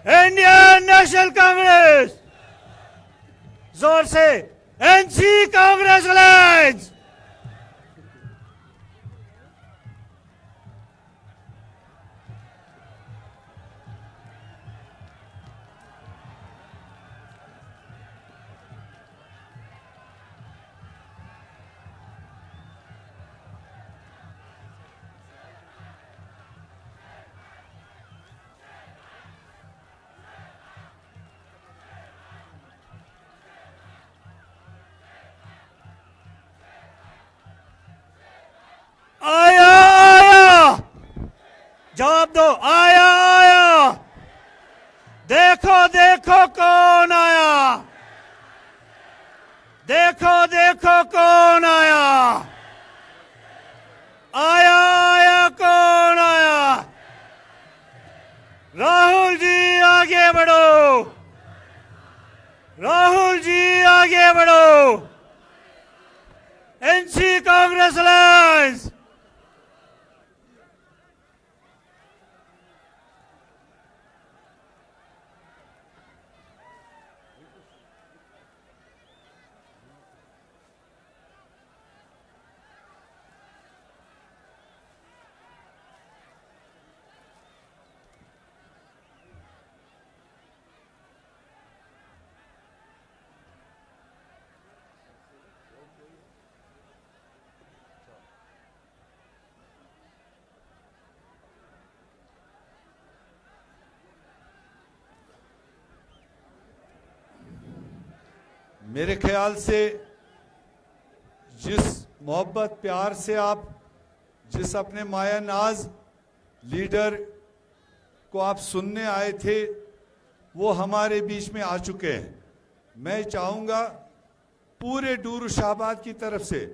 Indian national Congress, जोर से NC Congress alliance. आया आया, जवाब दो। आया आया, देखो देखो कौन आया, देखो देखो कौन आया, आया आया कौन आया। राहुल जी आगे बढ़ो, राहुल जी आगे बढ़ो। NC Congress alliance. मेरे ख्याल से जिस मोहब्बत प्यार से आप जिस अपने माया नाज लीडर को आप सुनने आए थे वो हमारे बीच में आ चुके हैं। मैं चाहूँगा पूरे डूरू शाहबाद की तरफ से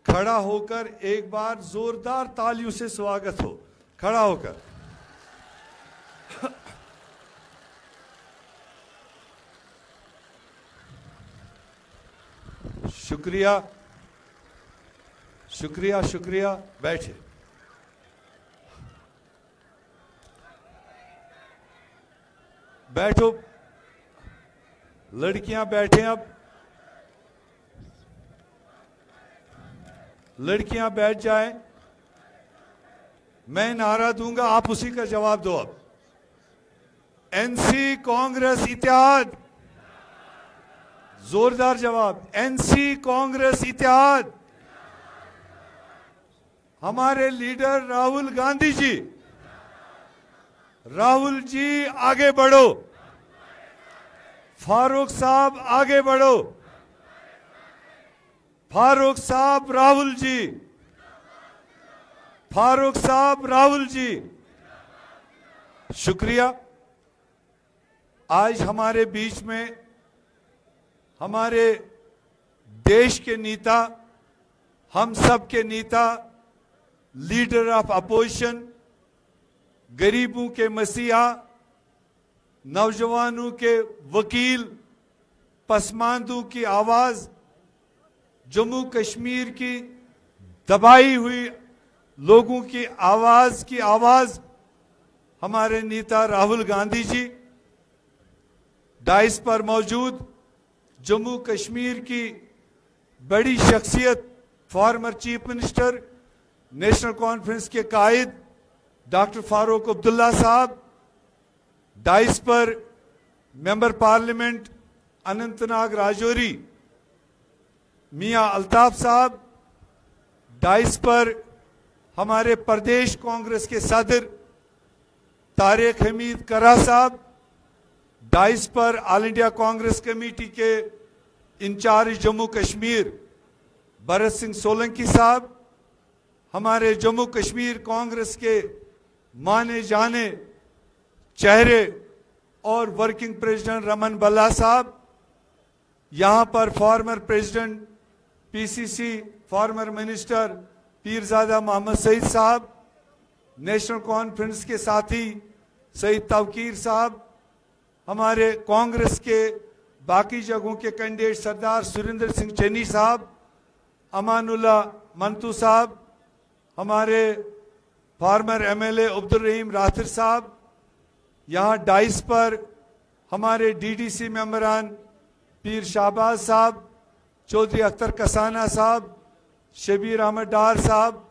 खड़ा होकर एक बार जोरदार तालियों से स्वागत हो। खड़ा होकर शुक्रिया शुक्रिया शुक्रिया। बैठे। बैठो, लड़कियां बैठे। अब लड़कियां बैठ जाएं। मैं नारा दूंगा, आप उसी का जवाब दो। अब एनसी कांग्रेस इत्तेहाद। जोरदार जवाब। एनसी कांग्रेस इत्तेहाद। हमारे लीडर राहुल गांधी जी, राहुल जी आगे बढ़ो। फारूक साहब आगे बढ़ो। फारूक साहब राहुल जी, फारूक साहब राहुल जी। शुक्रिया। आज हमारे बीच में हमारे देश के नेता, हम सब के नेता, लीडर ऑफ अपोजिशन, गरीबों के मसीहा, नौजवानों के वकील, पसमानदों की आवाज, जम्मू कश्मीर की दबाई हुई लोगों की आवाज हमारे नेता राहुल गांधी जी। डाइस पर मौजूद जम्मू कश्मीर की बड़ी शख्सियत, former chief minister, national conference के कायद डॉक्टर फारूक अब्दुल्ला साहब। डाइस पर मेंबर पार्लियामेंट अनंतनाग राजौरी मियां अल्ताफ साहब। डाइस पर हमारे प्रदेश कांग्रेस के सदर तारिक हमीद करा साहब। डाइस पर ऑल इंडिया कांग्रेस कमेटी के इंचार्ज जम्मू कश्मीर भरत सिंह सोलंकी साहब। हमारे जम्मू कश्मीर कांग्रेस के माने जाने चेहरे और वर्किंग प्रेसिडेंट रमन बल्ला साहब। यहाँ पर former president PCC, former minister Pirzada Mohammad Saeed साहब। नेशनल कॉन्फ्रेंस के साथी सईद तवकीर साहब। हमारे कांग्रेस के बाकी जगहों के कैंडिडेट सरदार सुरेंद्र सिंह चन्नी साहब, अमानुल्लाह मंतू साहब, हमारे फार्मर एमएलए अब्दुल रहीम राथिर साहब। यहाँ डाइस पर हमारे डीडीसी मेंबरान पीर शाहबाज साहब, चौधरी अख्तर कसाना साहब, शबीर अहमद डार साहब,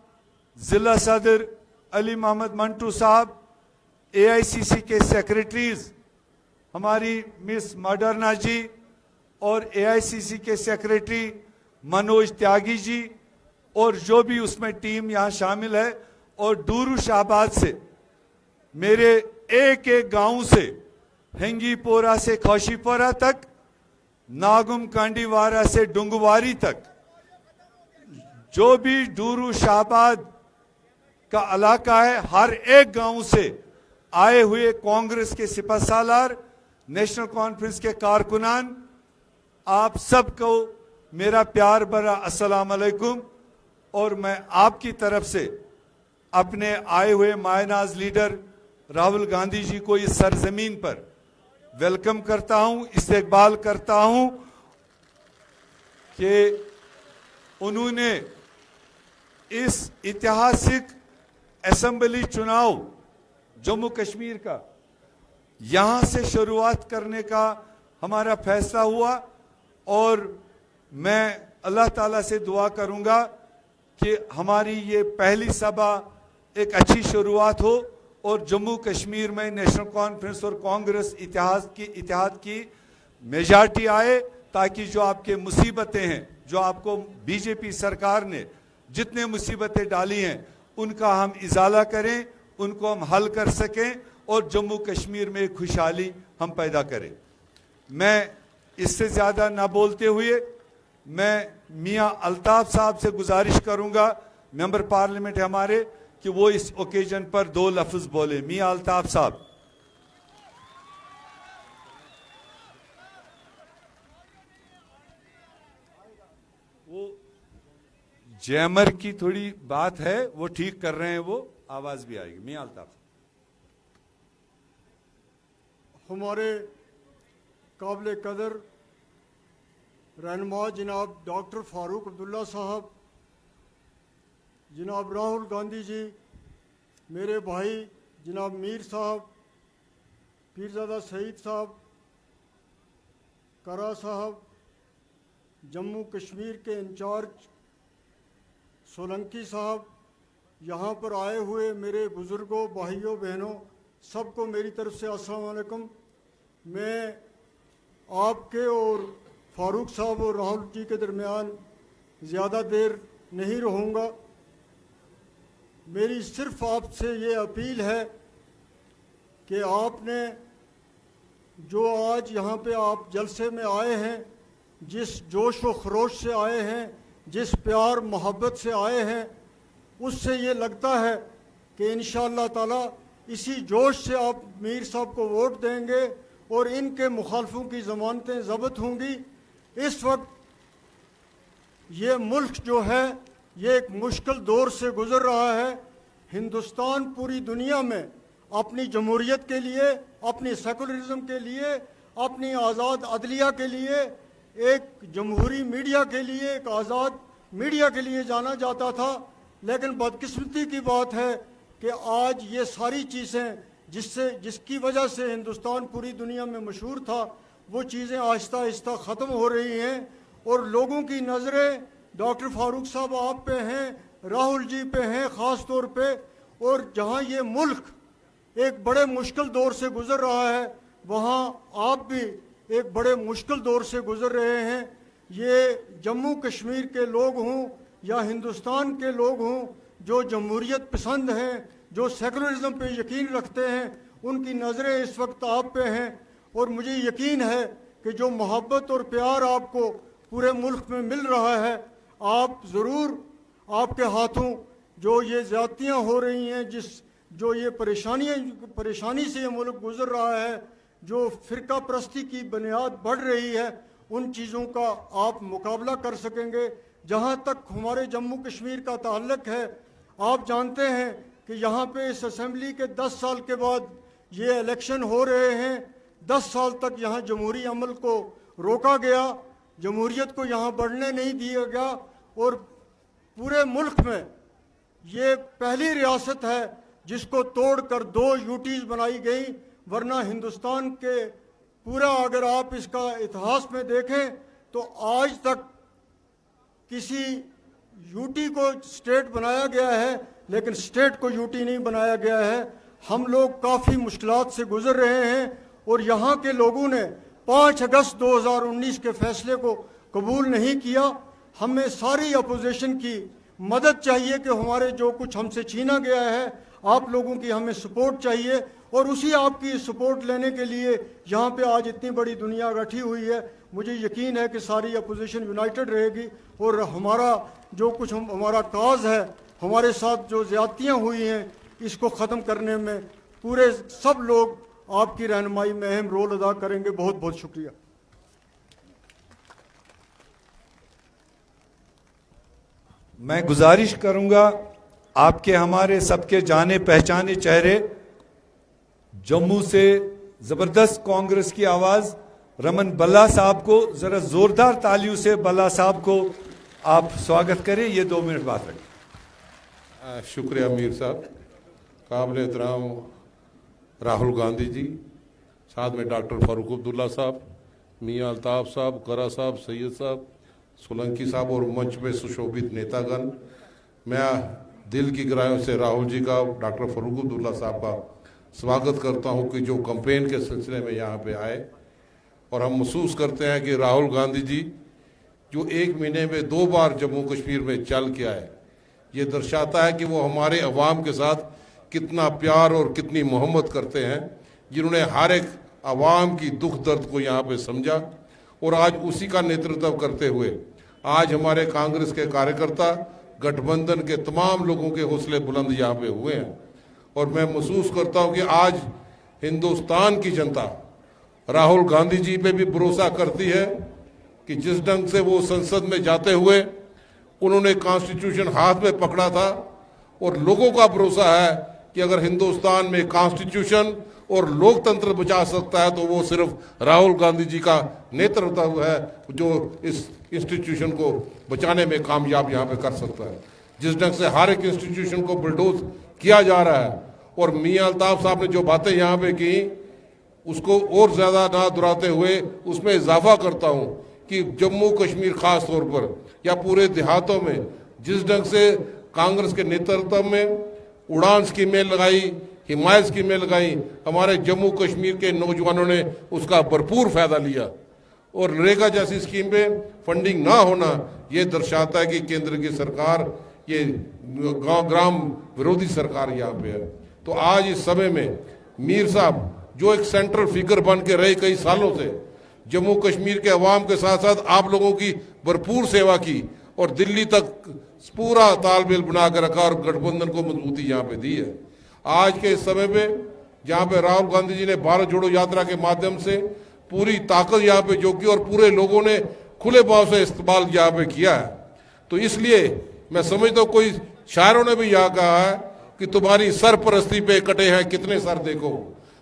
जिला सदर अली मोहम्मद मंटू साहब, एआईसीसी के सेक्रेटरीज हमारी मिस मॉडर्ना जी और एआईसीसी के सेक्रेटरी मनोज त्यागी जी और जो भी उसमें टीम यहाँ शामिल है, और डूरू शाहबाद से मेरे एक एक गांव से हेंगीपोरा से खौशीपोरा तक, नागुम कांडीवारा से डुंगवारी तक, जो भी डूरू शाहबाद का इलाका है, हर एक गांव से आए हुए कांग्रेस के सिपहसालार, नेशनल कॉन्फ्रेंस के कारकुनान, आप सबको मेरा प्यार भरा अस्सलाम अलैकुम। और मैं आपकी तरफ से अपने आए हुए मायनाज लीडर राहुल गांधी जी को इस सरजमीन पर वेलकम करता हूं, इस्तकबाल करता हूं कि उन्होंने इस ऐतिहासिक असेंबली चुनाव जम्मू कश्मीर का यहां से शुरुआत करने का हमारा फैसला हुआ। और मैं अल्लाह ताला से दुआ करूंगा कि हमारी ये पहली सभा एक अच्छी शुरुआत हो और जम्मू कश्मीर में नेशनल कॉन्फ्रेंस और कांग्रेस इत्तेहाद की मेजॉरिटी आए, ताकि जो आपके मुसीबतें हैं, जो आपको बीजेपी सरकार ने जितने मुसीबतें डाली हैं, उनका हम इजाला करें, उनको हम हल कर सकें और जम्मू कश्मीर में खुशहाली हम पैदा करें। मैं इससे ज़्यादा ना बोलते हुए मैं मियां अल्ताफ साहब से गुजारिश करूंगा, मेंबर पार्लियामेंट हमारे, कि वो इस ओकेजन पर 2 लफ्ज बोले। मियां अल्ताफ साहब। वो जैमर की थोड़ी बात है, वो ठीक कर रहे हैं, वो आवाज भी आएगी। मियां अल्ताफ। हमारे काबिल कदर रहनुमा जनाब डॉक्टर फारूक अब्दुल्ला साहब, जनाब राहुल गांधी जी, मेरे भाई जनाब मीर साहब, पीरजादा सईद साहब, करा साहब, जम्मू कश्मीर के इंचार्ज सोलंकी साहब, यहाँ पर आए हुए मेरे बुज़ुर्गों, भाइयों, बहनों, सबको मेरी तरफ से अस्सलाम वालेकुम। मैं आपके और फारूक साहब और राहुल जी के दरमियान ज़्यादा देर नहीं रहूँगा। मेरी सिर्फ आपसे ये अपील है कि आपने जो आज यहाँ पे आप जलसे में आए हैं, जिस जोश व खरोश से आए हैं, जिस प्यार मोहब्बत से आए हैं, उससे ये लगता है कि इंशाअल्लाह ताला इसी जोश से आप मीर साहब को वोट देंगे और इनके मुखालफों की ज़मानतें ज़ब्त होंगी। इस वक्त ये मुल्क जो है ये एक मुश्किल दौर से गुज़र रहा है। हिंदुस्तान पूरी दुनिया में अपनी जमहूरियत के लिए, अपनी सेकुलरिज्म के लिए, अपनी आज़ाद अदलिया के लिए, एक जमहूरी मीडिया के लिए, एक आज़ाद मीडिया के लिए जाना जाता था। लेकिन बदकिस्मती की बात है कि आज ये सारी चीज़ें जिसकी वजह से हिंदुस्तान पूरी दुनिया में मशहूर था, वो चीज़ें आहिस्ता आहिस्ता ख़त्म हो रही हैं और लोगों की नज़रें डॉक्टर फारूक साहब आप पे हैं, राहुल जी पे हैं ख़ास तौर पे। और जहाँ ये मुल्क एक बड़े मुश्किल दौर से गुज़र रहा है, वहाँ आप भी एक बड़े मुश्किल दौर से गुज़र रहे हैं। ये जम्मू कश्मीर के लोग हों या हिंदुस्तान के लोग हों, जो जमहूरियत पसंद हैं, जो सेकुलरिज्म पे यकीन रखते हैं, उनकी नज़रें इस वक्त आप पे हैं। और मुझे यकीन है कि जो मोहब्बत और प्यार आपको पूरे मुल्क में मिल रहा है, आप ज़रूर, आपके हाथों जो ये ज़्यादतियाँ हो रही हैं, जो ये परेशानी से ये मुल्क गुज़र रहा है, जो फ़िरका परस्ती की बुनियाद बढ़ रही है, उन चीज़ों का आप मुकाबला कर सकेंगे। जहाँ तक हमारे जम्मू कश्मीर का ताल्लुक़ है, आप जानते हैं कि यहाँ पे इस असेंबली के 10 साल के बाद ये इलेक्शन हो रहे हैं। 10 साल तक यहाँ जमहूरी अमल को रोका गया, जमहूरियत को यहाँ बढ़ने नहीं दिया गया और पूरे मुल्क में ये पहली रियासत है जिसको तोड़कर 2 यूटीज़ बनाई गई, वरना हिंदुस्तान के पूरा अगर आप इसका इतिहास में देखें तो आज तक किसी यूटी को स्टेट बनाया गया है लेकिन स्टेट को यूटी नहीं बनाया गया है। हम लोग काफ़ी मुश्किलात से गुजर रहे हैं और यहाँ के लोगों ने 5 अगस्त 2019 के फैसले को कबूल नहीं किया। हमें सारी अपोजिशन की मदद चाहिए कि हमारे जो कुछ हमसे छीना गया है, आप लोगों की हमें सपोर्ट चाहिए और उसी आपकी सपोर्ट लेने के लिए यहाँ पे आज इतनी बड़ी दुनिया इकट्ठी हुई है। मुझे यकीन है कि सारी अपोजिशन यूनाइटेड रहेगी और हमारा जो कुछ हमारा काज है, हमारे साथ जो ज़्यादतियाँ हुई हैं, इसको ख़त्म करने में पूरे सब लोग आपकी रहनुमाई में अहम रोल अदा करेंगे। बहुत बहुत शुक्रिया। मैं गुजारिश करूंगा आपके हमारे सबके जाने पहचाने चेहरे जम्मू से जबरदस्त कांग्रेस की आवाज रमन बल्ला साहब को जरा जोरदार तालियों से बल्ला साहब को आप स्वागत करें। ये 2 मिनट बात रखें। शुक्रिया मीर साहब, काबिल एहतराम राहुल गांधी जी, साथ में डॉक्टर फारूक अब्दुल्ला साहब, मियां अल्ताफ साहब, करा साहब, सैयद साहब, सोलंकी साहब और मंच में सुशोभित नेतागण, मैं दिल की गहराइयों से राहुल जी का, डॉक्टर फारूक अब्दुल्ला साहब का स्वागत करता हूं कि जो कैंपेन के सिलसिले में यहाँ पे आए। और हम महसूस करते हैं कि राहुल गांधी जी जो 1 महीने में 2 बार जम्मू कश्मीर में चल के आए, ये दर्शाता है कि वो हमारे अवाम के साथ कितना प्यार और कितनी मोहब्बत करते हैं, जिन्होंने हर एक अवाम की दुख दर्द को यहाँ पे समझा और आज उसी का नेतृत्व करते हुए आज हमारे कांग्रेस के कार्यकर्ता, गठबंधन के तमाम लोगों के हौसले बुलंद यहाँ पे हुए हैं। और मैं महसूस करता हूँ कि आज हिंदुस्तान की जनता राहुल गांधी जी पे भी भरोसा करती है कि जिस ढंग से वो संसद में जाते हुए उन्होंने कॉन्स्टिट्यूशन हाथ में पकड़ा था, और लोगों का भरोसा है कि अगर हिंदुस्तान में कॉन्स्टिट्यूशन और लोकतंत्र बचा सकता है तो वो सिर्फ राहुल गांधी जी का नेतृत्व है जो इस इंस्टीट्यूशन को बचाने में कामयाब यहाँ पे कर सकता है। जिस ढंग से हर एक इंस्टीट्यूशन को बुलडोज किया जा रहा है, और मियां अल्ताफ साहब ने जो बातें यहाँ पे की उसको और ज़्यादा ना दोहराते हुए उसमें इजाफा करता हूँ कि जम्मू कश्मीर खास तौर पर या पूरे देहातों में जिस ढंग से कांग्रेस के नेतृत्व में उड़ान स्कीमें लगाई, हिमायत स्कीमें लगाई, हमारे जम्मू कश्मीर के नौजवानों ने उसका भरपूर फायदा लिया। और नरेगा जैसी स्कीम पे फंडिंग ना होना ये दर्शाता है कि केंद्र की सरकार ये ग्राम विरोधी सरकार यहाँ पे है। तो आज इस समय में मीर साहब जो एक सेंट्रल फिगर बन के रहे कई सालों से, जम्मू कश्मीर के अवाम के साथ साथ आप लोगों की भरपूर सेवा की और दिल्ली तक पूरा तालमेल बना कर रखा और गठबंधन को मजबूती यहाँ पे दी है। आज के इस समय में जहाँ पे राहुल गांधी जी ने भारत जोड़ो यात्रा के माध्यम से पूरी ताकत यहाँ पे जो की और पूरे लोगों ने खुले भाव से इस्तेमाल यहाँ पे किया है, तो इसलिए मैं समझता हूँ कोई शायरों ने भी यहाँ कहा है कि तुम्हारी सरपरस्ती पे कटे हैं कितने सर देखो,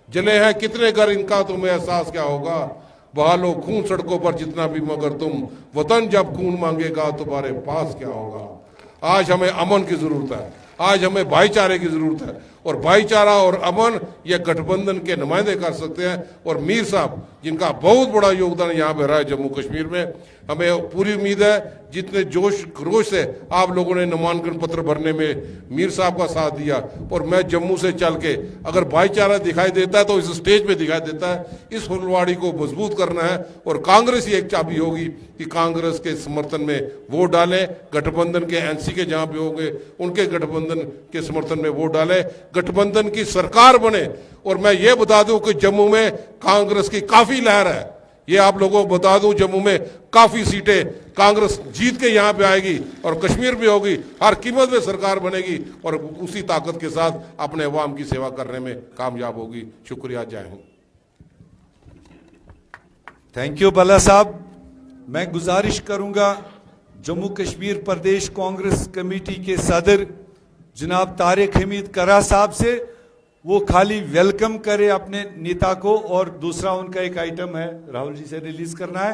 जले हैं कितने घर इनका तुम्हें एहसास क्या होगा, बहालो खून सड़कों पर जितना भी मगर तुम वतन जब खून मांगेगा तुम्हारे पास क्या होगा। आज हमें अमन की जरूरत है, आज हमें भाईचारे की जरूरत है, और भाईचारा और अमन ये गठबंधन के नुमाइंदे कर सकते हैं। और मीर साहब जिनका बहुत बड़ा योगदान यहाँ पे रहा है जम्मू कश्मीर में, हमें पूरी उम्मीद है जितने जोश खरोश से आप लोगों ने नामांकन पत्र भरने में मीर साहब का साथ दिया, और मैं जम्मू से चल के अगर भाईचारा दिखाई देता है तो इस स्टेज पे दिखाई देता है। इस फुलवाड़ी को मजबूत करना है और कांग्रेस ही एक चाबी होगी कि कांग्रेस के समर्थन में वोट डालें, गठबंधन के एनसी के जहाँ पे होंगे उनके गठबंधन के समर्थन में वोट डालें, गठबंधन की सरकार बने। और मैं ये बता दूं कि जम्मू में कांग्रेस की काफी लहर है, ये आप लोगों को बता दूं, जम्मू में काफी सीटें कांग्रेस जीत के यहाँ पे आएगी और कश्मीर भी होगी, हर कीमत में सरकार बनेगी और उसी ताकत के साथ अपने अवाम की सेवा करने में कामयाब होगी। शुक्रिया, जय हिंद। थैंक यू बल्ला साहब। मैं गुजारिश करूंगा जम्मू कश्मीर प्रदेश कांग्रेस कमेटी के सदर जनाब तारिक हमीद करा साहब से, वो खाली वेलकम करे अपने नेता को, और दूसरा उनका एक आइटम है राहुल जी से रिलीज करना है,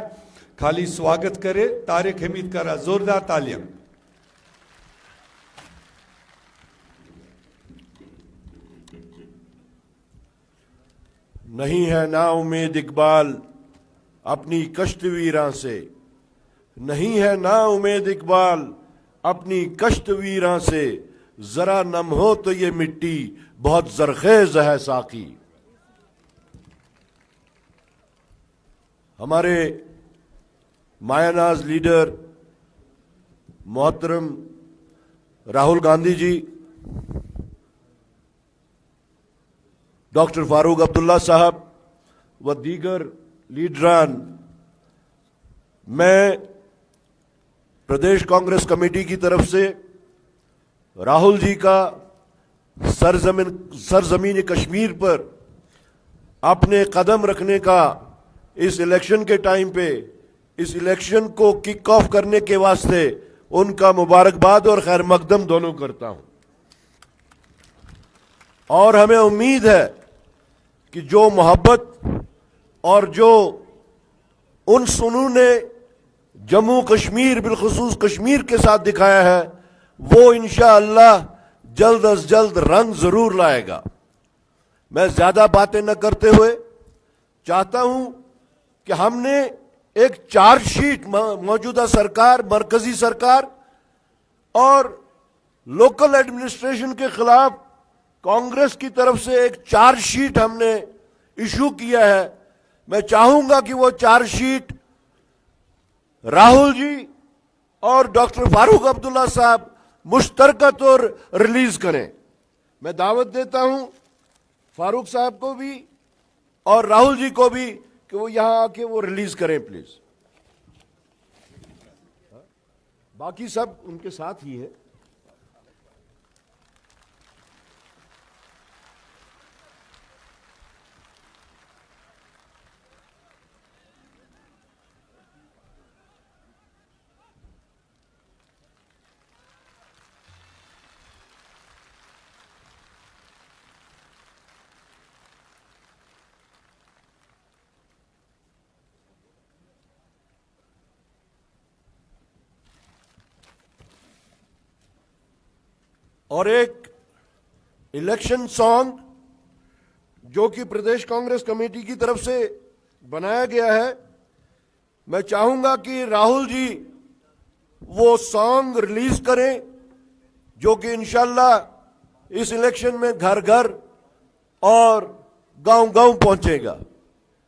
खाली स्वागत करे तारिक हमीद करा। जोरदार तालियां। नहीं है ना उम्मीद इकबाल अपनी कश्तवीरां से, नहीं है ना उम्मीद इकबाल अपनी कश्तवीरां से, जरा नम हो तो ये मिट्टी बहुत जरखेज है साकी। हमारे मायानाज लीडर मोहतरम राहुल गांधी जी, डॉक्टर फारूक अब्दुल्ला साहब व दीगर लीडरान, मैं प्रदेश कांग्रेस कमेटी की तरफ से राहुल जी का सरजमीन कश्मीर पर अपने कदम रखने का इस इलेक्शन के टाइम पे, इस इलेक्शन को किक ऑफ करने के वास्ते उनका मुबारकबाद और खैर मकदम दोनों करता हूं। और हमें उम्मीद है कि जो मोहब्बत और जो उन्स उन्होंने जम्मू कश्मीर बिलखुसूस कश्मीर के साथ दिखाया है, वो इंशाअल्लाह जल्द अज जल्द रंग जरूर लाएगा। मैं ज्यादा बातें न करते हुए चाहता हूं कि हमने एक चार्जशीट मौजूदा सरकार, मरकजी सरकार और लोकल एडमिनिस्ट्रेशन के खिलाफ कांग्रेस की तरफ से एक चार्जशीट हमने इशू किया है। मैं चाहूंगा कि वो चार्जशीट राहुल जी और डॉक्टर फारूक अब्दुल्ला साहब मुश्तरका तौर रिलीज करें। मैं दावत देता हूं फारूक साहब को भी और राहुल जी को भी कि वो यहां आके वो रिलीज करें प्लीज। बाकी सब उनके साथ ही है। और एक इलेक्शन सॉन्ग जो कि प्रदेश कांग्रेस कमेटी की तरफ से बनाया गया है, मैं चाहूंगा कि राहुल जी वो सॉन्ग रिलीज करें जो कि इंशाल्लाह इस इलेक्शन में घर घर और गांव गांव पहुंचेगा।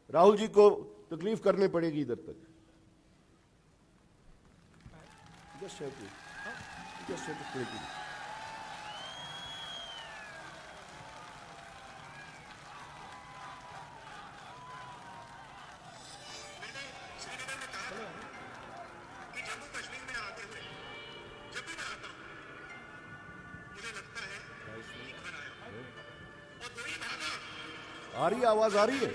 राहुल जी को तकलीफ करनी पड़ेगी इधर तक। आ रही है, आवाज आ रही है।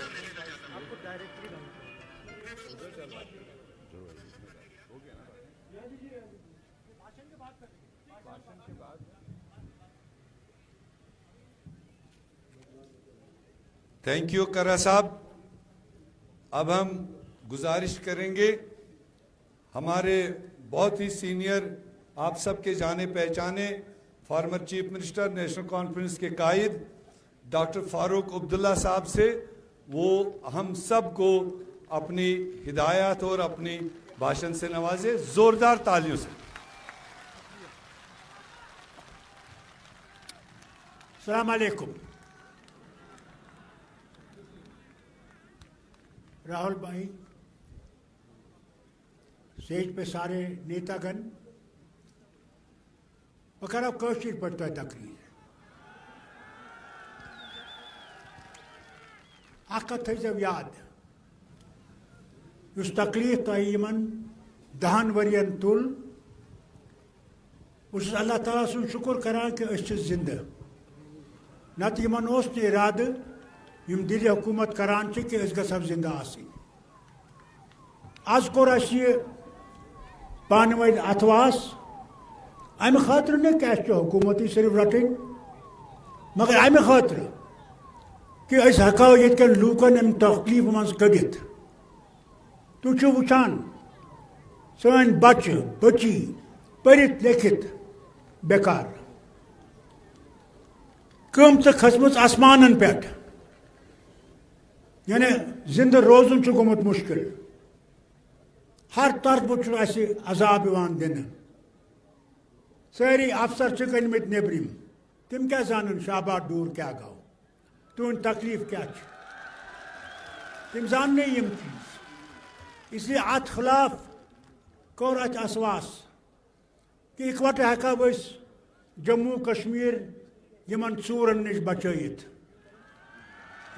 थैंक यू करा साहब। अब हम गुजारिश करेंगे हमारे बहुत ही सीनियर, आप सबके जाने पहचाने former chief minister, national conference के कायद डॉक्टर फारूक अब्दुल्ला साहब से, वो हम सब को अपनी हिदायत और अपनी भाषण से नवाजे। जोरदार तालियों से। अस्सलाम वालेकुम। राहुल भाई, स्टेज पे सारे नेतागण, बकर कौशिक पड़ता है तकरीर अकत जब याद उस तकलीफ तो यमन 10 वरियन तुल उस अल्लाह ताला सुन शुक्र करान कि अस जिंदा नत यमन ओस न इराद यम दिल हुकूमत करान कि अस गसब जिंदा आसिन। आज कोर अस पान वन अथवास अमि खातिर न कि हुकूमत सिर्फ रटन, मगर अमि खातिर कि अस हको ये लूकन अम तकलीफ मज कड़ित। तुम वुचान सन बच्चे बच्ची पढ़ित लिखित बेकार, कमत खसम आसमान पे, यानी जिंदा रोजन गोमुत मुश्किल हर तरफ अजाब दिन सारी अफसर गनमत नेबरिम तम क्या जान शाहबाद दूर क्या गो तुंद तकलीफ क्या तम जान यम चीज इसलिए अत खिलाफ कौर अत असवास कि इकवट हेका जम्मू कश्मीर यमन चूरन नश बचत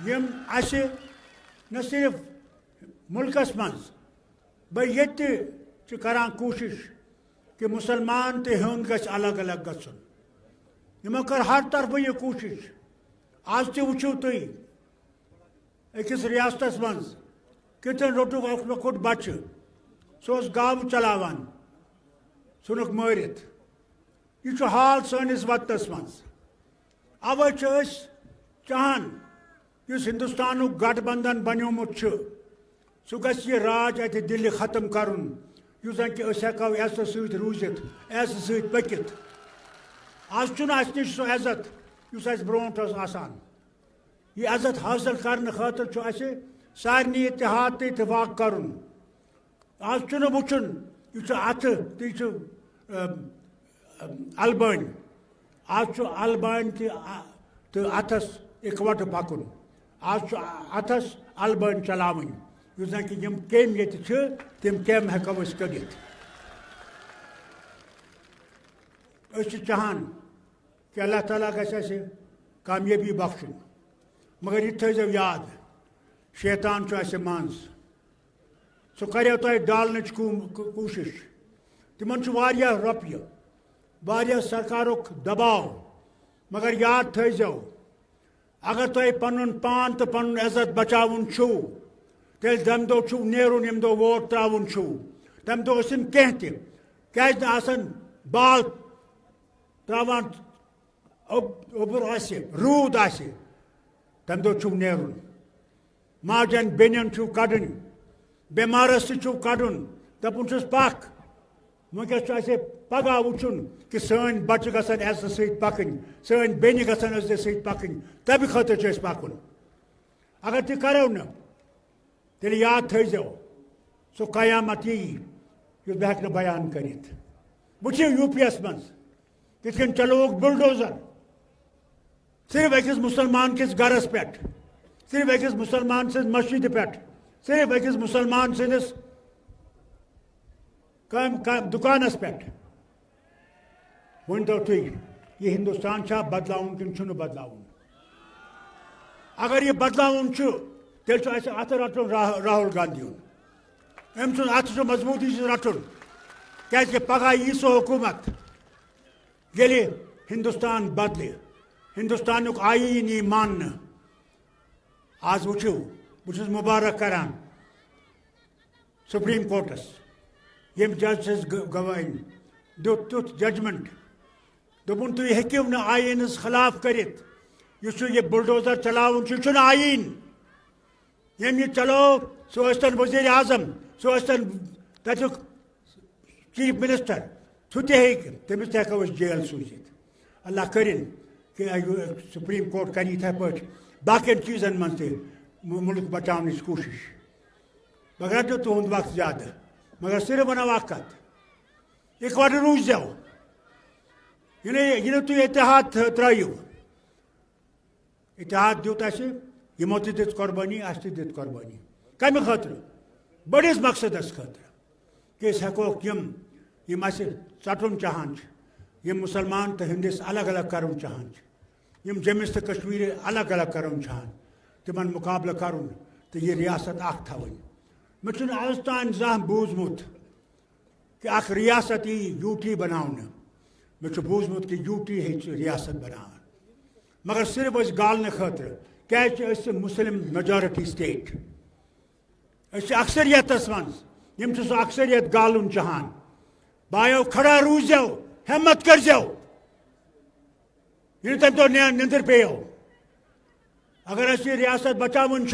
यम न सिर्फ मुल्कस मज ये करान कोशिश कि मुसलमान तो हिंद गस अलग अलग गसन यमो कर हर तरफ यह कोशिश आज तो वो तुम अकिस रियासत मज कितन रोटुक लकुट बच्चे सह गाव चलावान सुनुक मारित यह हाल सैनिस वतस मज अवे चाहान इस हिंदुस्तान गठबंधन बनोमुत सह गह राज अत दिल्ली खत्म करुन यु जन कि हेको ऐसा सत रूजित ऐसा सत पकित आज अस नश सह इज्जत युस ब्रोट आसान यह इज्जत हासिल करने खातर सारे इतिहाद तो इतफाक करुन आज वुचन यह अथ तो अलबान आज अलबान तो अथस इकवट पकुन आज अथस अलबान चलावन युस जन कि केम ये तम केम हेको कड़ित चाहान कि अल्लाह ताला गसे कामयाबी बख्शुन मगर यह थो याद शैतान मंज सह करो तुम डालने कोशिश तिमन रुपये वारिया सरकारुक दबाव मगर याद थो अगर तुम पन पान तो पन इज्जत बचावन तेल तम दो नेरुन यम दो वोट त्रावन तम दो कह क्या बाल त्रावान ओबर रूद तम दो नेरुन माजन बेन कड़न बेमारस कड़न दपुन पख वनकस पगह वुचन कि सन बच्चे गसन इज्जत सत पकन सन बेन गसन इज्जत सत पकन तब खतर पकुन अगर तुम करो न तेल याद थो सो कयामत यी युस बह हेक बयान कर वो यूपीएस मज किन चलोक बुलडोजर सिर्फ अकिस मुसलमान किस गरस पे सिर्फ अकिस मुसलमान सिंस मस्जिद पे सिर्फ अकिस मुसलमान सिंस दुकानस पे वन तो तुम यह हिंदुस्तान बदलावन कि बदलावन अगर यह बदलावन तेल अत रटन राहुल गांधी अम अत मजबूती रटन क्या पगह यी सो हुकूमत ये हिंदुस्तान बदले हिंदुस्तान आईन यी मान आज वो बहुत मुबारक करान सुप्रीम कोर्टस यम जज गवाइन दुत तुथ जजमेंट दोपुन तुम हेक्यू न आईनस खिलाफ करित यह बुलडोजर चलावन आईन यम यह चलो सह वजीर आजम सह तुक चीफ मिनिस्टर सह तमिस हेको जेल सूजित अल्लाह करिन कि सुप्रीम कोर्ट कर इत पे बाकिन चीज़न मज मुल्क बचाने कोशिश मगर तो तुंद वक्त ज्यादा मगर सिर्फ वन कत इकवट रूजो यह तुम इतिहाद त्रयू इतिहाद दुत यमो दित कुर्बानी अस दित कुर्बानी कम खतर बड़िस मकसदस खतर कि हेको यम चटुन चाहान यम मुसलमान तो हिंदिस अलग अलग कर चाहान यम जम्मिस तो कश्मीर अलग अलग कर चाहान तिमन मुकाबला करुन तो यह रियासत अख थवन मे आज तान जह बूझमुत कि अख रियासत यी यूटी बनाने मे बूझमुत कि यूटी रियासत बनान मगर सिर्फ गालने खतर क्या मुस्लिम मेजॉरिटी स्टेट अक्सरियतस मज यम सह अक्सरियत गालन चाहान बायो खड़ा रूजो हिम्मत करजो यह तम तो निंदर पेयो अगर अस रियासत बचावन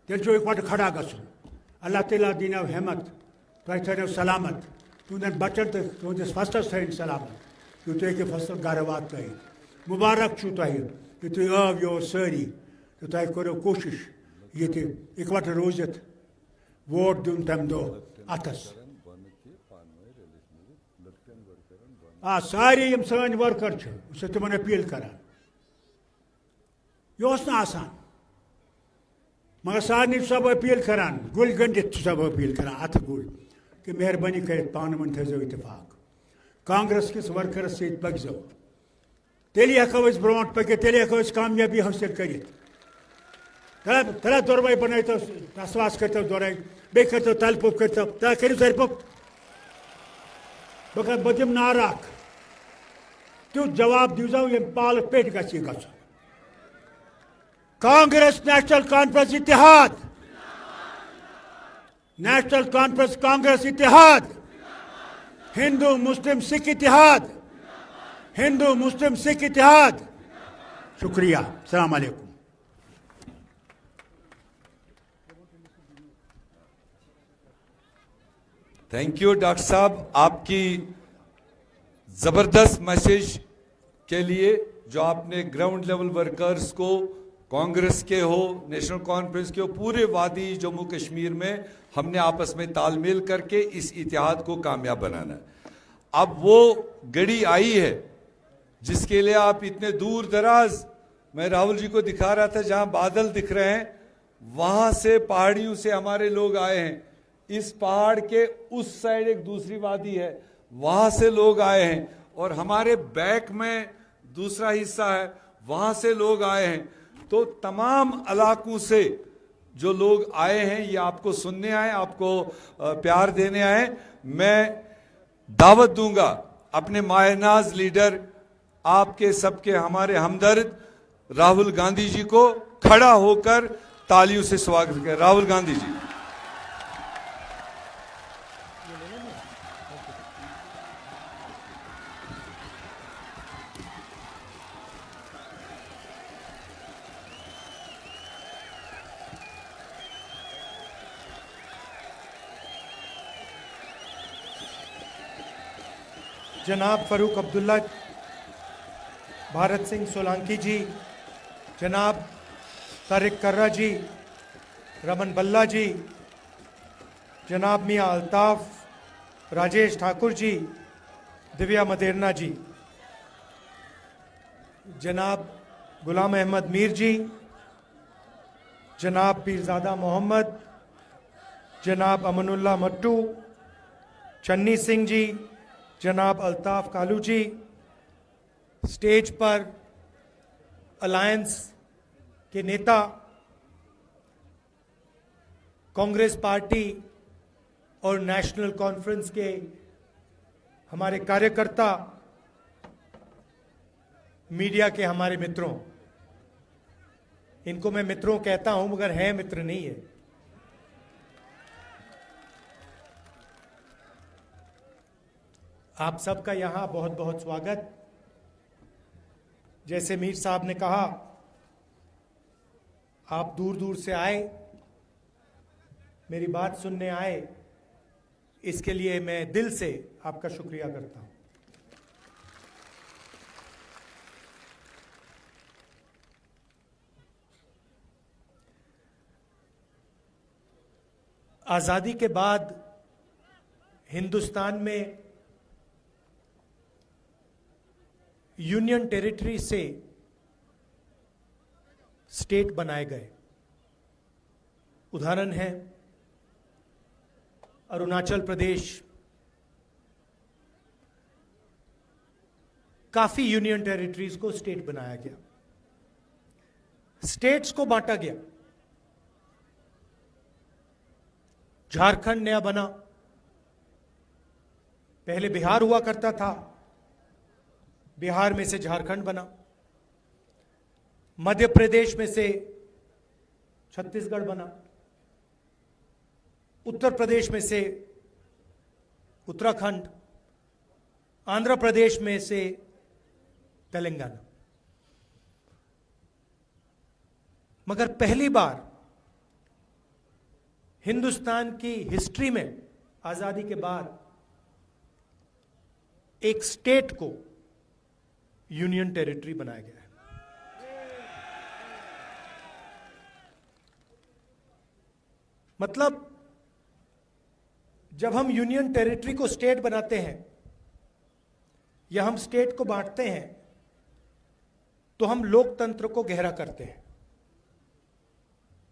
तेल इकवट खड़ा गसन अल्लाह ताला दीनो हिम्मत तुम थो सलामत तुंदन बच्चन तो तुंदिस फसलस थन सलामत यु तुम फसल घर वात मुबारक तुम कि तुम आव यो सारी तो तुम करो कोशिश ये इकवट रोजित वोट दिन तम दो अतस सारे यम सन वर्कर तिमन अपील करान यह आसान मगर सारे सब अपील करान गुल गंडित सब अपील करान अथ गुल कि मेहरबानी कर पान मन थो इतफाक कांग्रेस किस वर्करस सत पकजो तेल हको ब्रोट पकि तेल हको कामयाबी हासिल कर तला दोरवाई बन तसवास कर दोराई बे कर तलपुप कर करो सरपुप बह दिम नारा तु जवाब दीजो ये पाल पे ग कांग्रेस नेशनल कॉन्फ्रेंस इतिहाद नेशनल कॉन्फ्रेंस कांग्रेस इतिहाद हिंदू मुस्लिम सिख इतिहाद हिंदू मुस्लिम सिख इतिहाद शुक्रिया अस्सलाम वालेकुम थैंक यू डॉक्टर साहब आपकी जबरदस्त मैसेज के लिए जो आपने ग्राउंड लेवल वर्कर्स को कांग्रेस के हो नेशनल कॉन्फ्रेंस के हो पूरे वादी जम्मू कश्मीर में हमने आपस में तालमेल करके इस इतिहाद को कामयाब बनाना है। अब वो घड़ी आई है जिसके लिए आप इतने दूर दराज, मैं राहुल जी को दिखा रहा था जहां बादल दिख रहे हैं वहां से पहाड़ियों से हमारे लोग आए हैं। इस पहाड़ के उस साइड एक दूसरी वादी है वहां से लोग आए हैं और हमारे बैक में दूसरा हिस्सा है वहां से लोग आए हैं। तो तमाम इलाकों से जो लोग आए हैं ये आपको सुनने आए, आपको प्यार देने आए। मैं दावत दूंगा अपने मायनाज लीडर आपके सबके हमारे हमदर्द राहुल गांधी जी को खड़ा होकर तालियों से स्वागत करें। राहुल गांधी जी। जनाब फ़रूक अब्दुल्ला, भारत सिंह सोलंकी जी, जनाब तारिक कर्रा जी, रमन बल्ला जी, जनाब मियाँ अल्ताफ़, राजेश ठाकुर जी, दिव्या मदेरना जी, जनाब गुलाम अहमद मीर जी, जनाब पीरज़ादा मोहम्मद, जनाब अमनुल्लाह मट्टू, चन्नी सिंह जी, जनाब अल्ताफ़ कालू जी, स्टेज पर अलायंस के नेता, कांग्रेस पार्टी और नेशनल कॉन्फ्रेंस के हमारे कार्यकर्ता, मीडिया के हमारे मित्रों, इनको मैं मित्रों कहता हूं मगर है मित्र नहीं है। आप सबका यहाँ बहुत बहुत स्वागत। जैसे मीर साहब ने कहा, आप दूर दूर से आए, मेरी बात सुनने आए, इसके लिए मैं दिल से आपका शुक्रिया करता हूँ। आज़ादी के बाद हिंदुस्तान में यूनियन टेरिटरी से स्टेट बनाए गए। उदाहरण है अरुणाचल प्रदेश, काफी यूनियन टेरिटरीज को स्टेट बनाया गया, स्टेट्स को बांटा गया। झारखंड नया बना, पहले बिहार हुआ करता था, बिहार में से झारखंड बना, मध्य प्रदेश में से छत्तीसगढ़ बना, उत्तर प्रदेश में से उत्तराखंड, आंध्र प्रदेश में से तेलंगाना। मगर पहली बार हिंदुस्तान की हिस्ट्री में आजादी के बाद एक स्टेट को यूनियन टेरिटरी बनाया गया है। मतलब जब हम यूनियन टेरिटरी को स्टेट बनाते हैं या हम स्टेट को बांटते हैं तो हम लोकतंत्र को गहरा करते हैं,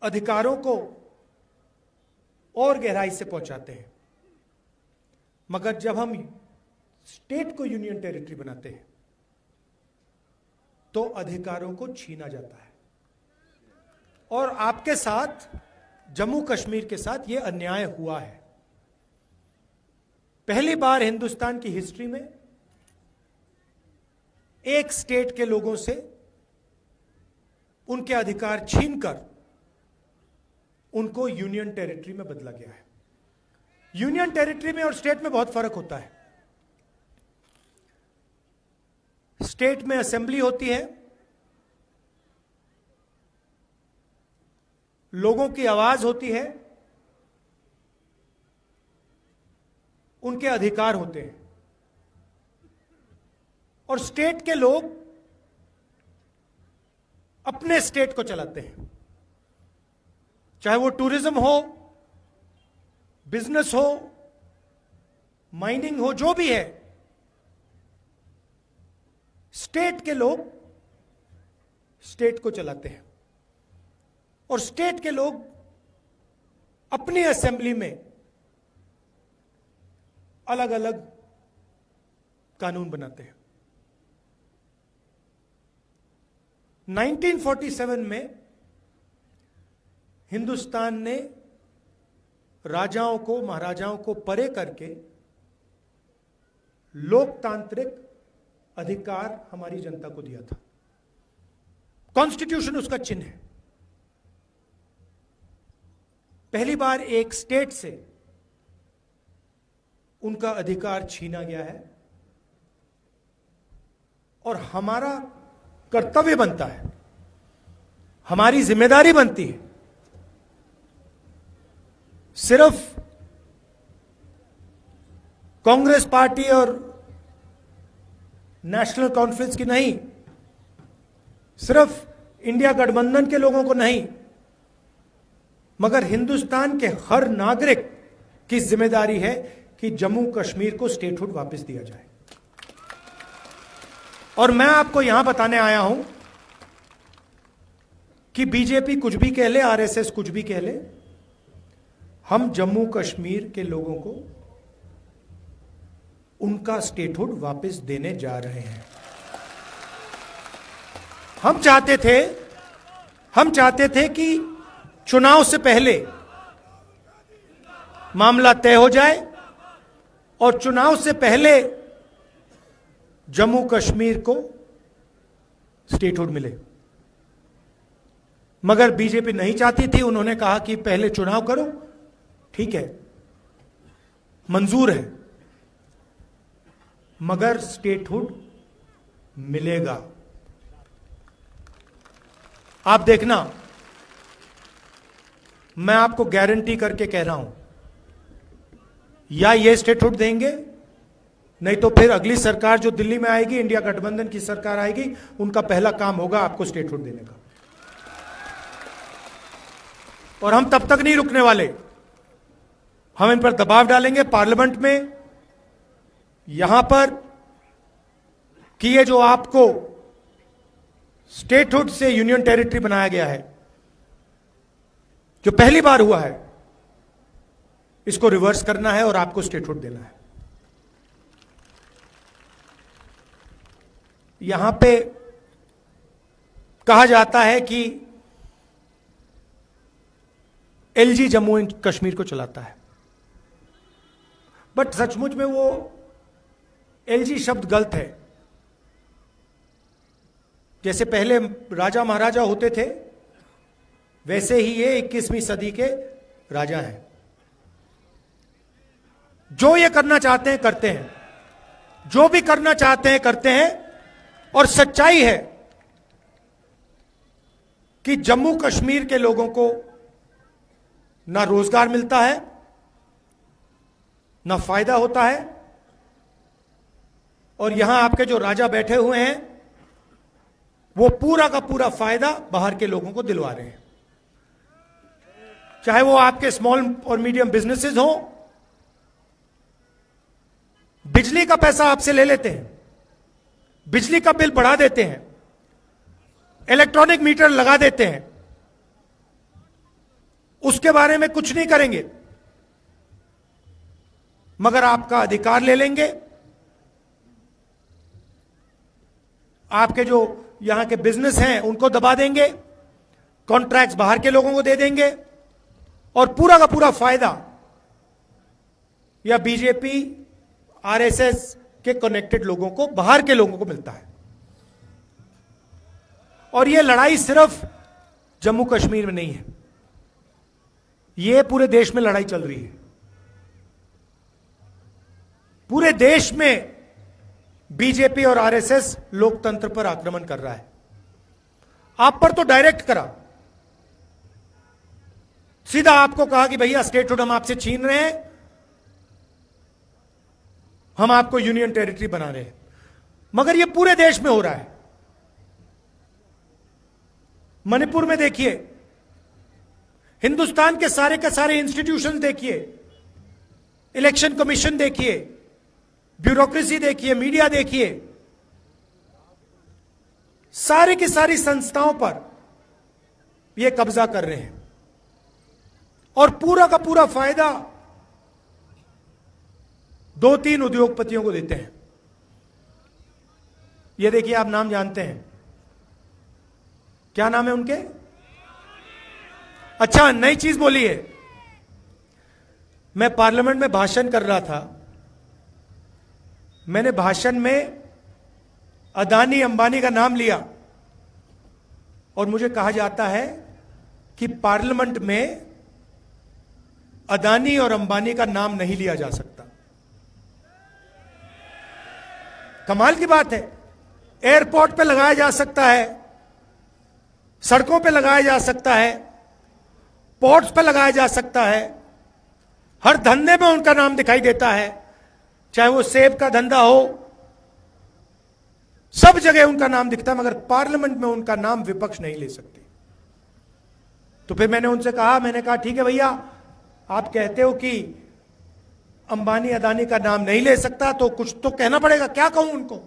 अधिकारों को और गहराई से पहुंचाते हैं। मगर जब हम स्टेट को यूनियन टेरिटरी बनाते हैं तो अधिकारों को छीना जाता है। और आपके साथ, जम्मू कश्मीर के साथ यह अन्याय हुआ है। पहली बार हिंदुस्तान की हिस्ट्री में एक स्टेट के लोगों से उनके अधिकार छीनकर उनको यूनियन टेरिटरी में बदला गया है। यूनियन टेरिटरी में और स्टेट में बहुत फर्क होता है। स्टेट में असेंबली होती है, लोगों की आवाज होती है, उनके अधिकार होते हैं। और स्टेट के लोग अपने स्टेट को चलाते हैं, चाहे वो टूरिज्म हो, बिजनेस हो, माइनिंग हो, जो भी है, स्टेट के लोग स्टेट को चलाते हैं। और स्टेट के लोग अपनी असेंबली में अलग अलग कानून बनाते हैं। 1947 में हिंदुस्तान ने राजाओं को, महाराजाओं को परे करके लोकतांत्रिक अधिकार हमारी जनता को दिया था। कॉन्स्टिट्यूशन उसका चिन्ह है। पहली बार एक स्टेट से उनका अधिकार छीना गया है और हमारा कर्तव्य बनता है, हमारी जिम्मेदारी बनती है, सिर्फ कांग्रेस पार्टी और नेशनल कॉन्फ्रेंस की नहीं, सिर्फ इंडिया गठबंधन के लोगों को नहीं, मगर हिंदुस्तान के हर नागरिक की जिम्मेदारी है कि जम्मू कश्मीर को स्टेटहुड वापस दिया जाए। और मैं आपको यहां बताने आया हूं कि बीजेपी कुछ भी कह ले, आरएसएस कुछ भी कह ले, हम जम्मू कश्मीर के लोगों को उनका स्टेटहुड वापस देने जा रहे हैं। हम चाहते थे कि चुनाव से पहले मामला तय हो जाए और चुनाव से पहले जम्मू कश्मीर को स्टेटहुड मिले। मगर बीजेपी नहीं चाहती थी। उन्होंने कहा कि पहले चुनाव करो, ठीक है, मंजूर है, मगर स्टेटहुड मिलेगा। आप देखना, मैं आपको गारंटी करके कह रहा हूं, या ये स्टेटहुड देंगे, नहीं तो फिर अगली सरकार जो दिल्ली में आएगी, इंडिया गठबंधन की सरकार आएगी, उनका पहला काम होगा आपको स्टेटहुड देने का। और हम तब तक नहीं रुकने वाले। हम इन पर दबाव डालेंगे पार्लियामेंट में, यहां पर, कि ये जो आपको स्टेटहुड से यूनियन टेरिटरी बनाया गया है, जो पहली बार हुआ है, इसको रिवर्स करना है और आपको स्टेटहुड देना है। यहां पे कहा जाता है कि एलजी जम्मू एंड कश्मीर को चलाता है, बट सचमुच में वो एलजी शब्द गलत है। जैसे पहले राजा महाराजा होते थे, वैसे ही ये 21वीं सदी के राजा हैं। जो ये करना चाहते हैं करते हैं, जो भी करना चाहते हैं करते हैं। और सच्चाई है कि जम्मू कश्मीर के लोगों को ना रोजगार मिलता है, ना फायदा होता है, और यहां आपके जो राजा बैठे हुए हैं वो पूरा का पूरा फायदा बाहर के लोगों को दिलवा रहे हैं। चाहे वो आपके स्मॉल और मीडियम बिजनेसेस हो, बिजली का पैसा आपसे ले लेते हैं, बिजली का बिल बढ़ा देते हैं, इलेक्ट्रॉनिक मीटर लगा देते हैं, उसके बारे में कुछ नहीं करेंगे, मगर आपका अधिकार ले लेंगे, आपके जो यहां के बिजनेस हैं उनको दबा देंगे, कॉन्ट्रैक्ट्स बाहर के लोगों को दे देंगे, और पूरा का पूरा फायदा या बीजेपी आरएसएस के कनेक्टेड लोगों को, बाहर के लोगों को मिलता है। और यह लड़ाई सिर्फ जम्मू कश्मीर में नहीं है, यह पूरे देश में लड़ाई चल रही है। पूरे देश में बीजेपी और आरएसएस लोकतंत्र पर आक्रमण कर रहा है। आप पर तो डायरेक्ट करा, सीधा आपको कहा कि भैया स्टेटहुड हम आपसे छीन रहे हैं, हम आपको यूनियन टेरिटरी बना रहे हैं। मगर यह पूरे देश में हो रहा है। मणिपुर में देखिए, हिंदुस्तान के सारे इंस्टीट्यूशंस देखिए, इलेक्शन कमीशन देखिए, ब्यूरोक्रेसी देखिए, मीडिया देखिए, सारी की सारी संस्थाओं पर यह कब्जा कर रहे हैं और पूरा का पूरा फायदा 2-3 उद्योगपतियों को देते हैं। यह देखिए, आप नाम जानते हैं, क्या नाम है उनके? अच्छा, नई चीज बोली है। मैं पार्लियामेंट में भाषण कर रहा था, मैंने भाषण में अदानी अंबानी का नाम लिया और मुझे कहा जाता है कि पार्लियामेंट में अदानी और अंबानी का नाम नहीं लिया जा सकता। कमाल की बात है। एयरपोर्ट पे लगाया जा सकता है, सड़कों पे लगाया जा सकता है, पोर्ट्स पे लगाया जा सकता है, हर धंधे में उनका नाम दिखाई देता है, चाहे वो सेब का धंधा हो, सब जगह उनका नाम दिखता है, मगर पार्लियामेंट में उनका नाम विपक्ष नहीं ले सकते। तो फिर मैंने उनसे कहा, मैंने कहा ठीक है भैया, आप कहते हो कि अंबानी अदानी का नाम नहीं ले सकता, तो कुछ तो कहना पड़ेगा, क्या कहूं उनको?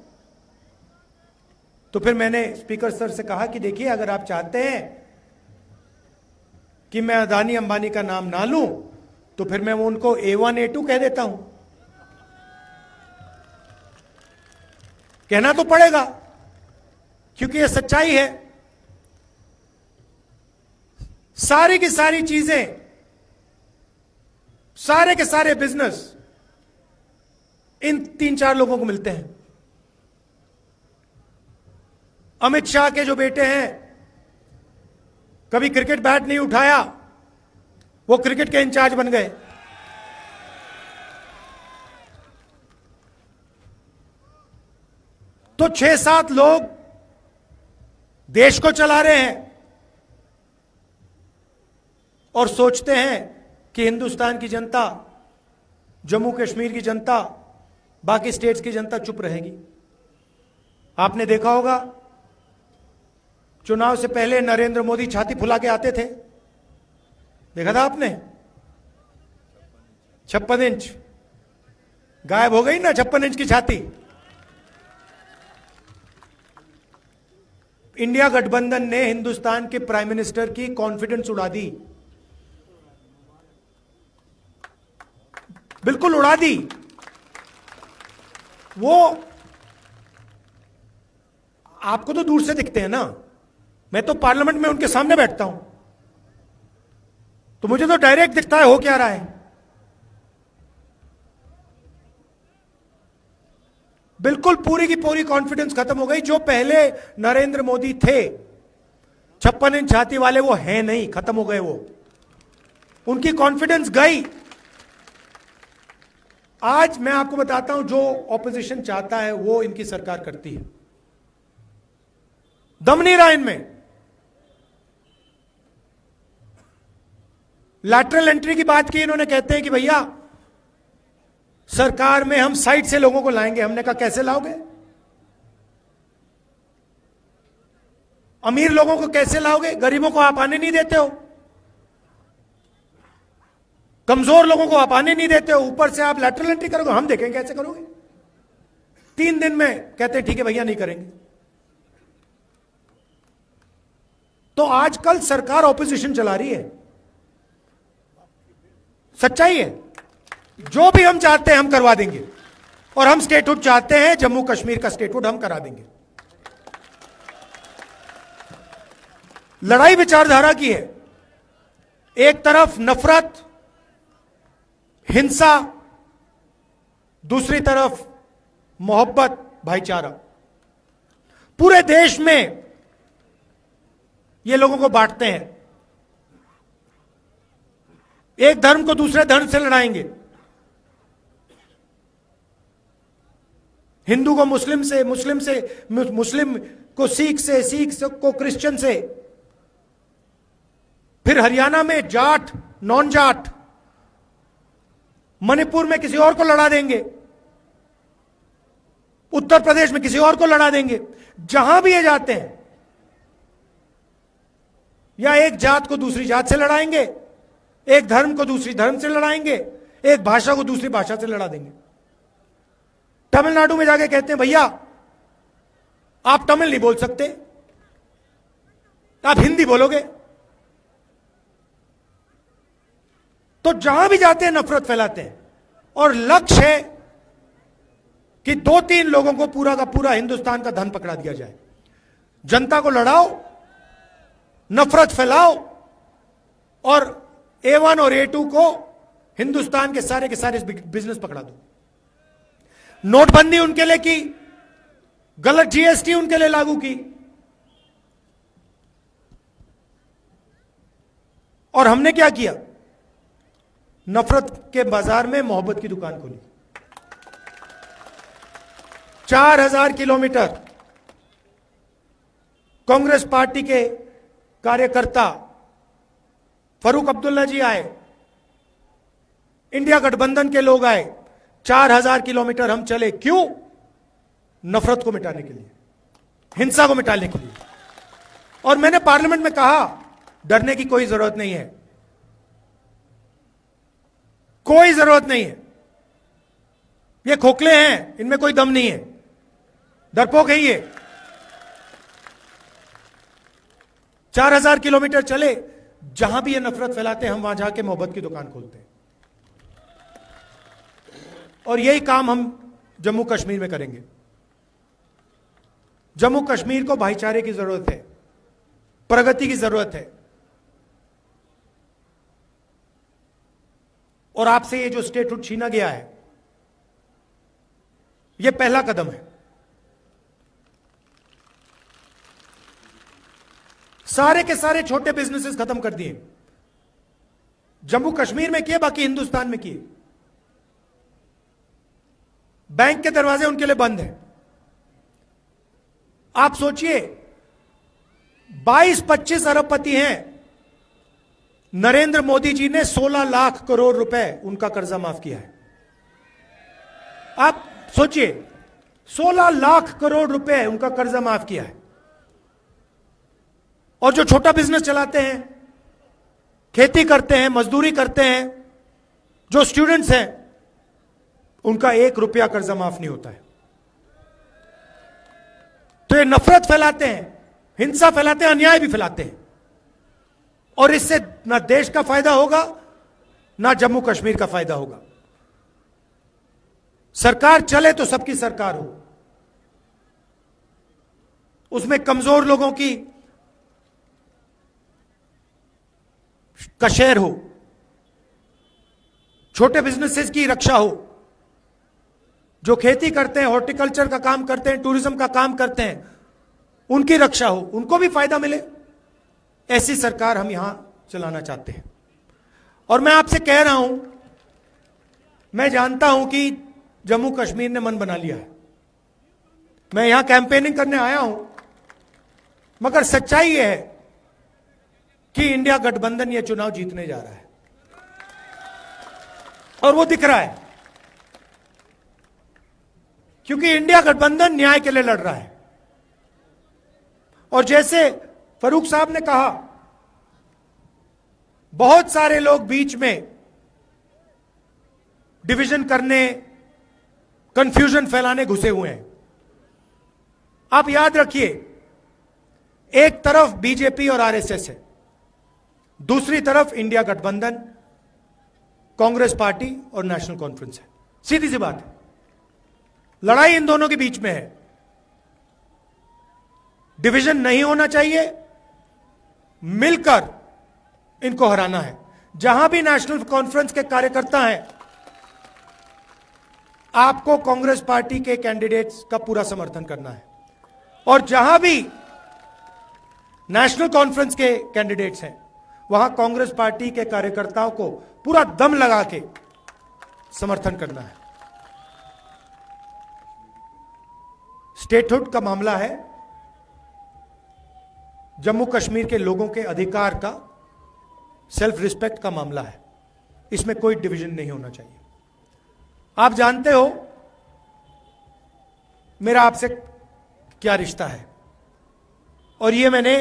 तो फिर मैंने स्पीकर सर से कहा कि देखिए, अगर आप चाहते हैं कि मैं अदानी अंबानी का नाम ना लूं, तो फिर मैं वो उनको A1 A2 कह देता हूं। कहना तो पड़ेगा, क्योंकि यह सच्चाई है। सारी की सारी चीजें, सारे के सारे बिजनेस इन 3-4 लोगों को मिलते हैं। अमित शाह के जो बेटे हैं, कभी क्रिकेट बैट नहीं उठाया, वो क्रिकेट के इंचार्ज बन गए। तो 6-7 लोग देश को चला रहे हैं और सोचते हैं कि हिंदुस्तान की जनता, जम्मू कश्मीर की जनता, बाकी स्टेट्स की जनता चुप रहेगी। आपने देखा होगा, चुनाव से पहले नरेंद्र मोदी छाती फुला के आते थे, देखा था आपने? 56 इंच गायब हो गई ना, 56 इंच की छाती। इंडिया गठबंधन ने हिंदुस्तान के प्राइम मिनिस्टर की कॉन्फिडेंस उड़ा दी, बिल्कुल उड़ा दी। वो आपको तो दूर से दिखते हैं ना, मैं तो पार्लियामेंट में उनके सामने बैठता हूं, तो मुझे तो डायरेक्ट दिखता है हो क्या रहा है। बिल्कुल पूरी की पूरी कॉन्फिडेंस खत्म हो गई। जो पहले नरेंद्र मोदी थे 56 इंच छाती वाले, वो हैं नहीं, खत्म हो गए। वो उनकी कॉन्फिडेंस गई। आज मैं आपको बताता हूं, जो ऑपोजिशन चाहता है वो इनकी सरकार करती है। दम नहीं रहा इनमें। लैटरल एंट्री की बात की इन्होंने, कहते हैं कि भैया सरकार में हम साइड से लोगों को लाएंगे। हमने कहा कैसे लाओगे? अमीर लोगों को कैसे लाओगे? गरीबों को आप आने नहीं देते हो। कमजोर लोगों को आप आने नहीं देते हो, ऊपर से आप लैटरल एंट्री करोगे, हम देखेंगे कैसे करोगे। 3 दिन में कहते हैं ठीक है भैया नहीं करेंगे। तो आजकल सरकार ऑपोजिशन चला रही है, सच्चाई है। जो भी हम चाहते हैं हम करवा देंगे, और हम स्टेटहुड चाहते हैं, जम्मू कश्मीर का स्टेटहुड हम करा देंगे। लड़ाई विचारधारा की है, एक तरफ नफरत हिंसा, दूसरी तरफ मोहब्बत भाईचारा। पूरे देश में ये लोगों को बांटते हैं, एक धर्म को दूसरे धर्म से लड़ाएंगे, हिंदू को मुस्लिम से, मुस्लिम को सिख से, को क्रिश्चियन से, फिर हरियाणा में जाट नॉन जाट, मणिपुर में किसी और को लड़ा देंगे, उत्तर प्रदेश में किसी और को लड़ा देंगे। जहां भी ये जाते हैं, या एक जात को दूसरी जात से लड़ाएंगे, एक धर्म को दूसरी धर्म से लड़ाएंगे, एक भाषा को दूसरी भाषा से लड़ा देंगे। तमिलनाडु में जाके कहते हैं भैया आप तमिल नहीं बोल सकते, आप हिंदी बोलोगे। तो जहां भी जाते हैं नफरत फैलाते हैं, और लक्ष्य है कि 2-3 लोगों को पूरा का पूरा हिंदुस्तान का धन पकड़ा दिया जाए। जनता को लड़ाओ, नफरत फैलाओ, और A1 और A2 को हिंदुस्तान के सारे बिजनेस पकड़ा दो। नोटबंदी उनके लिए की, गलत GST उनके लिए लागू की, और हमने क्या किया? नफरत के बाजार में मोहब्बत की दुकान खोली। 4000 किलोमीटर कांग्रेस पार्टी के कार्यकर्ता फारूक अब्दुल्ला जी आए, इंडिया गठबंधन के लोग आए, 4000 किलोमीटर हम चले। क्यों? नफरत को मिटाने के लिए, हिंसा को मिटाने के लिए। और मैंने पार्लियामेंट में कहा डरने की कोई जरूरत नहीं है, कोई जरूरत नहीं है। ये खोखले हैं, इनमें कोई दम नहीं है, डरपोक है ये। 4000 किलोमीटर चले, जहां भी ये नफरत फैलाते हैं हम वहां जाके मोहब्बत की दुकान खोलते हैं। और यही काम हम जम्मू कश्मीर में करेंगे। जम्मू कश्मीर को भाईचारे की जरूरत है, प्रगति की जरूरत है। और आपसे ये जो स्टेटहुड छीना गया है, ये पहला कदम है। सारे के सारे छोटे बिजनेसेस खत्म कर दिए, जम्मू कश्मीर में किए, बाकी हिंदुस्तान में किए। बैंक के दरवाजे उनके लिए बंद हैं। आप सोचिए 22-25 अरबपति हैं, नरेंद्र मोदी जी ने 16 लाख करोड़ रुपए उनका कर्जा माफ किया है। आप सोचिए 16 लाख करोड़ रुपए उनका कर्जा माफ किया है। और जो छोटा बिजनेस चलाते हैं, खेती करते हैं, मजदूरी करते हैं, जो स्टूडेंट्स हैं, उनका 1 रुपया कर्जा माफ नहीं होता है। तो ये नफरत फैलाते हैं, हिंसा फैलाते हैं, अन्याय भी फैलाते हैं। और इससे ना देश का फायदा होगा, ना जम्मू कश्मीर का फायदा होगा। सरकार चले तो सबकी सरकार हो, उसमें कमजोर लोगों की का शेयर हो, छोटे बिजनेसेस की रक्षा हो, जो खेती करते हैं, हॉर्टिकल्चर का काम करते हैं, टूरिज्म का काम करते हैं, उनकी रक्षा हो, उनको भी फायदा मिले। ऐसी सरकार हम यहां चलाना चाहते हैं। और मैं आपसे कह रहा हूं, मैं जानता हूं कि जम्मू कश्मीर ने मन बना लिया है, मैं यहां कैंपेनिंग करने आया हूं, मगर सच्चाई यह है कि इंडिया गठबंधन यह चुनाव जीतने जा रहा है, और वो दिख रहा है, क्योंकि इंडिया गठबंधन न्याय के लिए लड़ रहा है। और जैसे फारूक साहब ने कहा, बहुत सारे लोग बीच में डिवीजन करने, कंफ्यूजन फैलाने घुसे हुए हैं। आप याद रखिए, एक तरफ बीजेपी और आरएसएस है, दूसरी तरफ इंडिया गठबंधन, कांग्रेस पार्टी और नेशनल कॉन्फ्रेंस है। सीधी सी बात है, लड़ाई इन दोनों के बीच में है। डिवीजन नहीं होना चाहिए, मिलकर इनको हराना है। जहां भी नेशनल कॉन्फ्रेंस के कार्यकर्ता हैं, आपको कांग्रेस पार्टी के कैंडिडेट्स का पूरा समर्थन करना है, और जहां भी नेशनल कॉन्फ्रेंस के कैंडिडेट्स हैं, वहां कांग्रेस पार्टी के कार्यकर्ताओं को पूरा दम लगा के समर्थन करना है। स्टेटहुड का मामला है, जम्मू कश्मीर के लोगों के अधिकार का, सेल्फ रिस्पेक्ट का मामला है। इसमें कोई डिवीजन नहीं होना चाहिए। आप जानते हो मेरा आपसे क्या रिश्ता है, और ये मैंने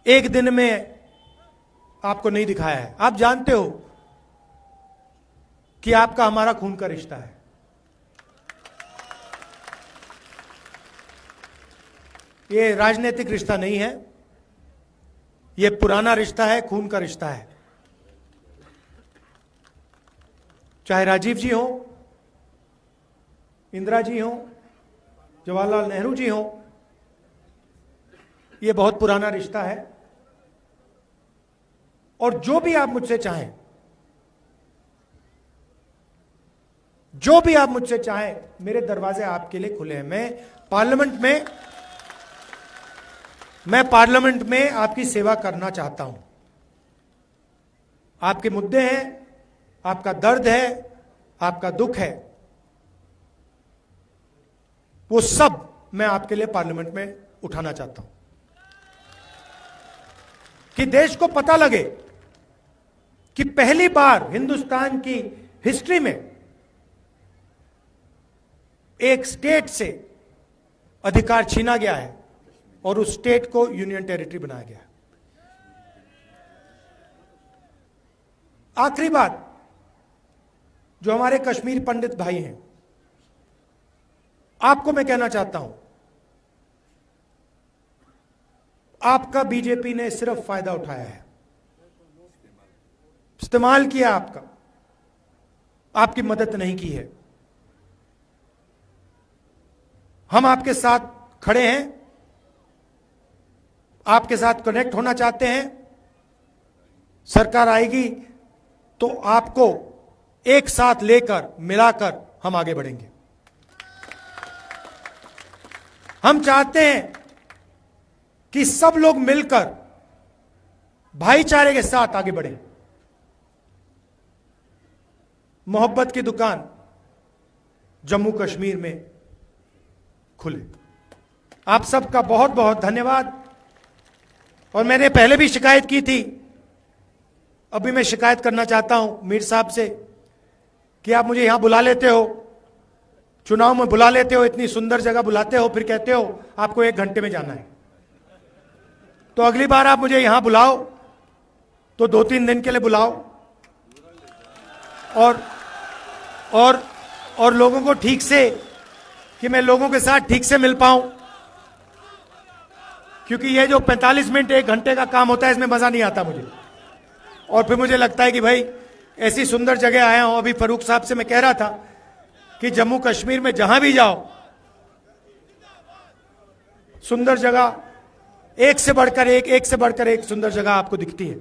एक दिन में आपको नहीं दिखाया है। आप जानते हो कि आपका हमारा खून का रिश्ता है। ये राजनीतिक रिश्ता नहीं है, ये पुराना रिश्ता है, खून का रिश्ता है। चाहे राजीव जी हो, इंदिरा जी हो, जवाहरलाल नेहरू जी हो, ये बहुत पुराना रिश्ता है। और जो भी आप मुझसे चाहें, जो भी आप मुझसे चाहें, मेरे दरवाजे आपके लिए खुले हैं। मैं पार्लियामेंट में आपकी सेवा करना चाहता हूं। आपके मुद्दे हैं, आपका दर्द है, आपका दुख है, वो सब मैं आपके लिए पार्लियामेंट में उठाना चाहता हूं, कि देश को पता लगे कि पहली बार हिंदुस्तान की हिस्ट्री में एक स्टेट से अधिकार छीना गया है और उस स्टेट को यूनियन टेरिटरी बनाया गया है। आखिरी बात, जो हमारे कश्मीर पंडित भाई हैं, आपको मैं कहना चाहता हूं, आपका बीजेपी ने सिर्फ फायदा उठाया है, इस्तेमाल किया आपका, आपकी मदद नहीं की है। हम आपके साथ खड़े हैं, आपके साथ कनेक्ट होना चाहते हैं। सरकार आएगी तो आपको एक साथ लेकर, मिलाकर हम आगे बढ़ेंगे। हम चाहते हैं कि सब लोग मिलकर भाईचारे के साथ आगे बढ़ें। मोहब्बत की दुकान जम्मू कश्मीर में खुले। आप सबका बहुत बहुत धन्यवाद। और मैंने पहले भी शिकायत की थी, अभी मैं शिकायत करना चाहता हूं मीर साहब से, कि आप मुझे यहां बुला लेते हो, चुनाव में बुला लेते हो, इतनी सुंदर जगह बुलाते हो, फिर कहते हो आपको 1 घंटे में जाना है। तो अगली बार आप मुझे यहां बुलाओ तो 2-3 दिन के लिए बुलाओ, और लोगों को ठीक से, कि मैं लोगों के साथ ठीक से मिल पाऊं, क्योंकि ये जो 45 मिनट 1 घंटे का काम होता है, इसमें मजा नहीं आता मुझे। और फिर मुझे लगता है कि भाई ऐसी सुंदर जगह आया हूं। अभी फरूक साहब से मैं कह रहा था कि जम्मू कश्मीर में जहां भी जाओ, सुंदर जगह एक से बढ़कर एक सुंदर जगह आपको दिखती है।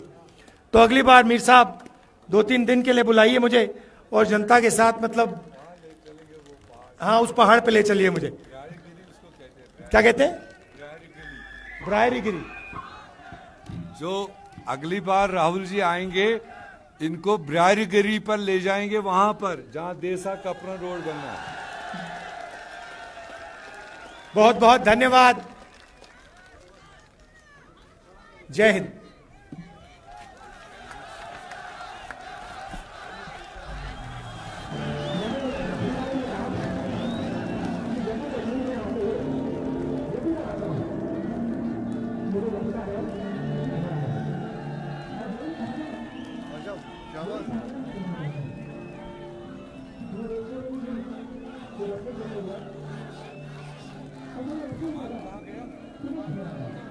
तो अगली बार मीर साहब 2-3 दिन के लिए बुलाइए मुझे, और जनता के साथ, मतलब हाँ, उस पहाड़ पे ले चलिए मुझे। क्या कहते हैं? ब्रायरी गिरी। जो अगली बार राहुल जी आएंगे, इनको ब्रायरी गिरी पर ले जाएंगे, वहां पर जहां देसा कपड़ा रोड बनना है। बहुत बहुत धन्यवाद। जय हिंद। हैं